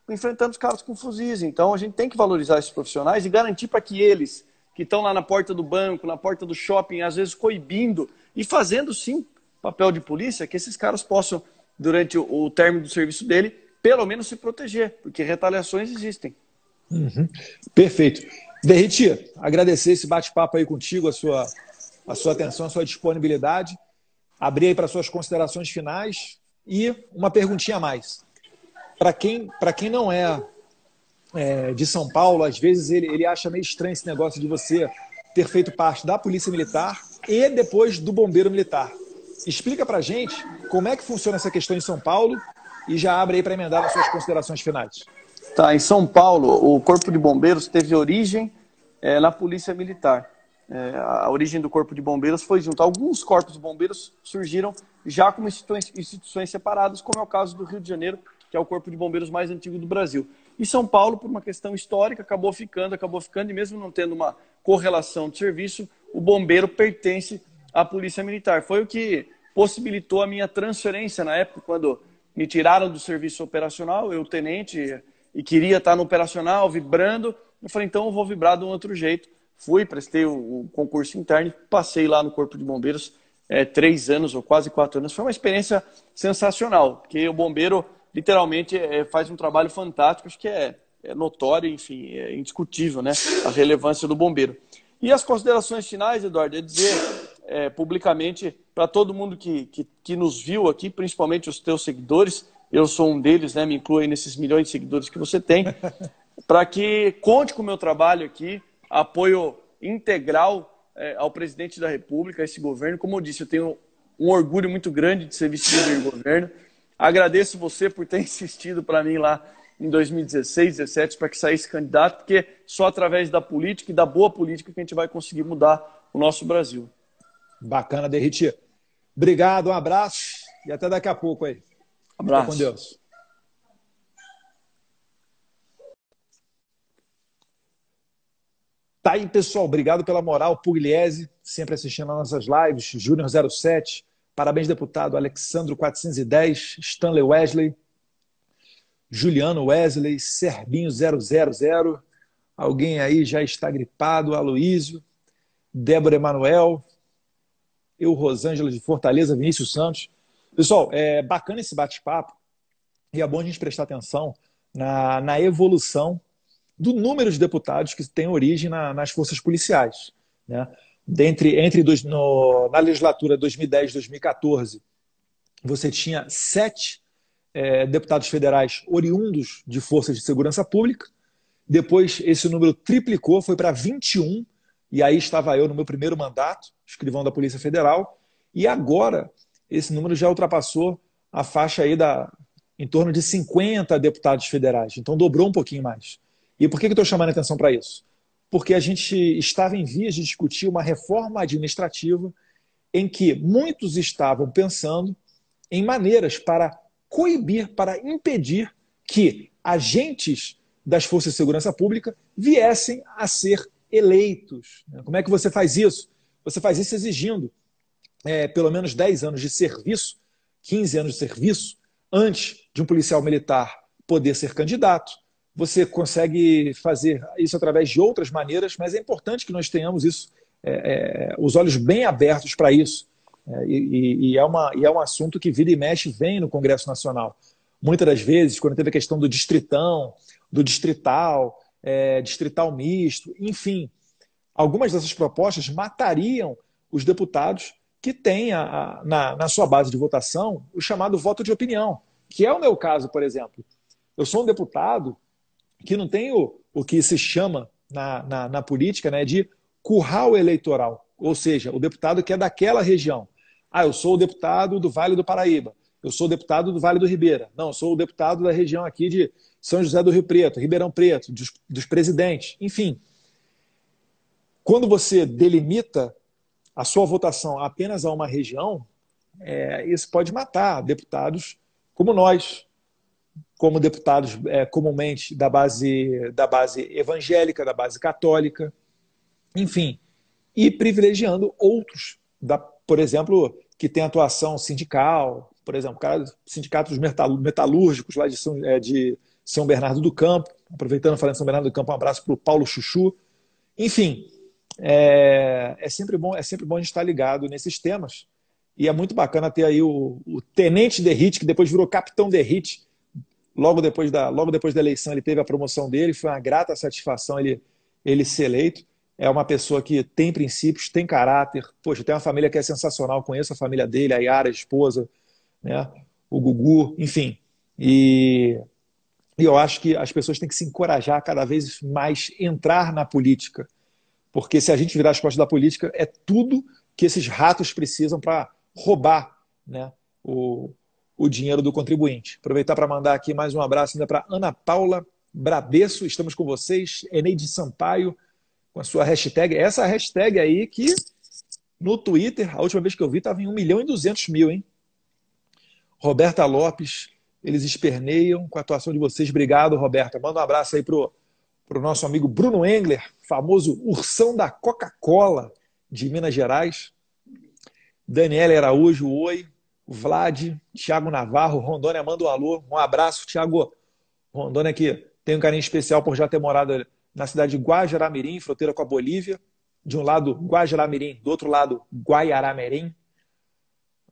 enfrentando os caras com fuzis. Então a gente tem que valorizar esses profissionais e garantir para que eles, que estão lá na porta do banco, na porta do shopping, às vezes coibindo e fazendo sim papel de polícia, que esses caras possam, durante o término do serviço dele, pelo menos se proteger, porque retaliações existem. Uhum. Perfeito. Derrite, agradecer esse bate-papo aí contigo, a sua atenção, a sua disponibilidade. Abrir aí para suas considerações finais e uma perguntinha a mais. Para quem não é de São Paulo, às vezes ele acha meio estranho esse negócio de você ter feito parte da Polícia Militar e depois do Bombeiro Militar. Explica para a gente como é que funciona essa questão em São Paulo e já abre aí para emendar nas suas considerações finais. Tá, em São Paulo, o Corpo de Bombeiros teve origem na Polícia Militar. A origem do Corpo de Bombeiros foi junto. Alguns corpos de bombeiros surgiram já como instituições separadas, como é o caso do Rio de Janeiro, que é o Corpo de Bombeiros mais antigo do Brasil. E São Paulo, por uma questão histórica, acabou ficando, e mesmo não tendo uma correlação de serviço, o bombeiro pertence à Polícia Militar. Foi o que possibilitou a minha transferência na época, quando me tiraram do serviço operacional, eu tenente, e queria estar no operacional, vibrando. Eu falei, então eu vou vibrar de um outro jeito. Fui, prestei o concurso interno e passei lá no Corpo de Bombeiros 3 anos ou quase 4 anos. Foi uma experiência sensacional, porque o bombeiro literalmente faz um trabalho fantástico, acho que é notório, enfim, é indiscutível, né, a relevância do bombeiro. E as considerações finais, Eduardo, é dizer publicamente para todo mundo que nos viu aqui, principalmente os teus seguidores, eu sou um deles, né, me inclui nesses milhões de seguidores que você tem, para que conte com o meu trabalho aqui, apoio integral ao presidente da República, a esse governo. Como eu disse, eu tenho um orgulho muito grande de ser vice-líder do governo. Agradeço você por ter insistido para mim lá em 2016, 2017, para que saísse candidato, porque só através da política e da boa política que a gente vai conseguir mudar o nosso Brasil. Bacana, Derrite. Obrigado, um abraço e até daqui a pouco aí. Abraço. Fica com Deus. Tá aí, pessoal. Obrigado pela moral. Pugliese, sempre assistindo às nossas lives. Júnior 07. Parabéns, deputado Alexandro 410. Stanley Wesley. Juliano Wesley. Serbinho 000. Alguém aí já está gripado? Aloísio, Débora Emanuel, eu, Rosângela de Fortaleza, Vinícius Santos. Pessoal, é bacana esse bate-papo e é bom a gente prestar atenção na evolução do número de deputados que tem origem nas forças policiais, né? Na legislatura 2010-2014, você tinha 7 deputados federais oriundos de forças de segurança pública. Depois, esse número triplicou, foi para 21, e aí estava eu no meu primeiro mandato, escrivão da Polícia Federal, e agora esse número já ultrapassou a faixa aí em torno de 50 deputados federais, então dobrou um pouquinho mais. E por que eu estou chamando a atenção para isso? Porque a gente estava em vias de discutir uma reforma administrativa em que muitos estavam pensando em maneiras para coibir, para impedir que agentes das forças de segurança pública viessem a ser eleitos. Como é que você faz isso? Você faz isso exigindo pelo menos 10 anos de serviço, 15 anos de serviço, antes de um policial militar poder ser candidato. Você consegue fazer isso através de outras maneiras, mas é importante que nós tenhamos isso, os olhos bem abertos para isso. E é um assunto que vira e mexe vem no Congresso Nacional. Muitas das vezes, quando teve a questão do distritão, do distrital, distrital misto, enfim, algumas dessas propostas matariam os deputados que têm na sua base de votação o chamado voto de opinião, que é o meu caso, por exemplo. Eu sou um deputado que não tem o que se chama na política, né, de curral eleitoral, ou seja, o deputado que é daquela região. Eu sou o deputado do Vale do Paraíba, eu sou o deputado do Vale do Ribeira. Não, eu sou o deputado da região aqui de São José do Rio Preto, Ribeirão Preto, dos presidentes. Enfim, quando você delimita a sua votação apenas a uma região, isso pode matar deputados como nós, como deputados comumente da base evangélica, da base católica, enfim, e privilegiando outros, por exemplo, que tem atuação sindical, por exemplo, sindicatos metalúrgicos lá de São Bernardo do Campo. Aproveitando, falando de São Bernardo do Campo, um abraço para o Paulo Chuchu. Enfim, é sempre bom a gente estar ligado nesses temas, e é muito bacana ter aí o Tenente Derrite, que depois virou Capitão Derrite. Logo depois da eleição ele teve a promoção dele, foi uma grata satisfação ele ser eleito. É uma pessoa que tem princípios, tem caráter. Poxa, tem uma família que é sensacional, conheço a família dele, a Yara, a esposa, né? O Gugu, enfim. E eu acho que as pessoas têm que se encorajar a cada vez mais entrar na política, porque se a gente virar as costas da política, é tudo que esses ratos precisam para roubar, né, o dinheiro do contribuinte. Aproveitar para mandar aqui mais um abraço ainda para Ana Paula Brabesso, estamos com vocês, Eneide Sampaio, com a sua hashtag, essa hashtag aí que no Twitter, a última vez que eu vi, estava em 1.200.000, hein? Roberta Lopes, eles esperneiam com a atuação de vocês. Obrigado, Roberta. Manda um abraço aí pro nosso amigo Bruno Engler, famoso ursão da Coca-Cola de Minas Gerais. Daniela Araújo, oi. Vlad, Thiago Navarro, Rondônia, manda um alô. Um abraço, Thiago. Rondônia que tem um carinho especial por já ter morado na cidade de Guajará-Mirim, fronteira com a Bolívia. De um lado, Guajará-Mirim, do outro lado, Guaiará-Mirim.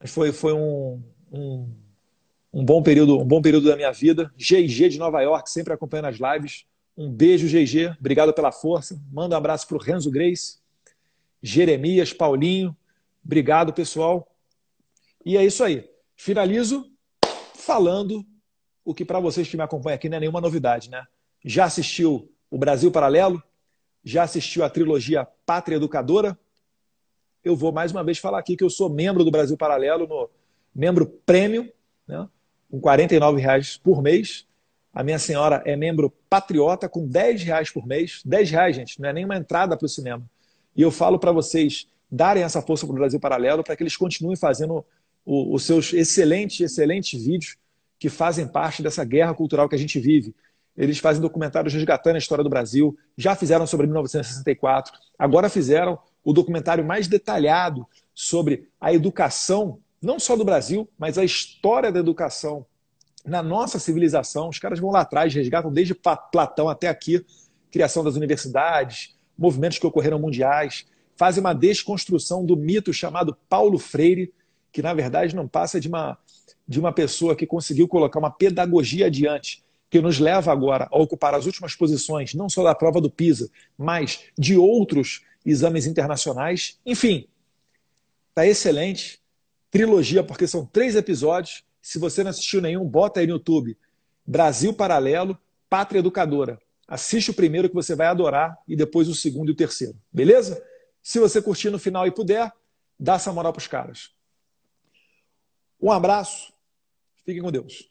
Foi um bom período da minha vida. GG de Nova York, sempre acompanhando as lives. Um beijo, GG. Obrigado pela força. Manda um abraço para o Renzo Grace, Jeremias, Paulinho. Obrigado, pessoal. E é isso aí. Finalizo falando o que para vocês que me acompanham aqui não é nenhuma novidade, né? Já assistiu o Brasil Paralelo? Já assistiu a trilogia Pátria Educadora? Eu vou mais uma vez falar aqui que eu sou membro do Brasil Paralelo, membro prêmio, né, com R$ 49 por mês. A minha senhora é membro patriota com R$ 10 por mês. R$ 10, gente, não é nenhuma entrada para o cinema. E eu falo para vocês darem essa força para o Brasil Paralelo, para que eles continuem fazendo os seus excelentes vídeos que fazem parte dessa guerra cultural que a gente vive. Eles fazem documentários resgatando a história do Brasil, já fizeram sobre 1964, agora fizeram o documentário mais detalhado sobre a educação, não só do Brasil, mas a história da educação na nossa civilização. Os caras vão lá atrás, resgatam desde Platão até aqui. criação das universidades, movimentos que ocorreram mundiais, fazem uma desconstrução do mito chamado Paulo Freire, que na verdade não passa de uma pessoa que conseguiu colocar uma pedagogia adiante, que nos leva agora a ocupar as últimas posições, não só da prova do PISA, mas de outros exames internacionais. Enfim, está excelente. Trilogia, porque são 3 episódios. Se você não assistiu nenhum, bota aí no YouTube. Brasil Paralelo, Pátria Educadora. Assiste o primeiro que você vai adorar e depois o segundo e o terceiro. Beleza? Se você curtir no final e puder, dá essa moral para os caras. Um abraço. Fiquem com Deus.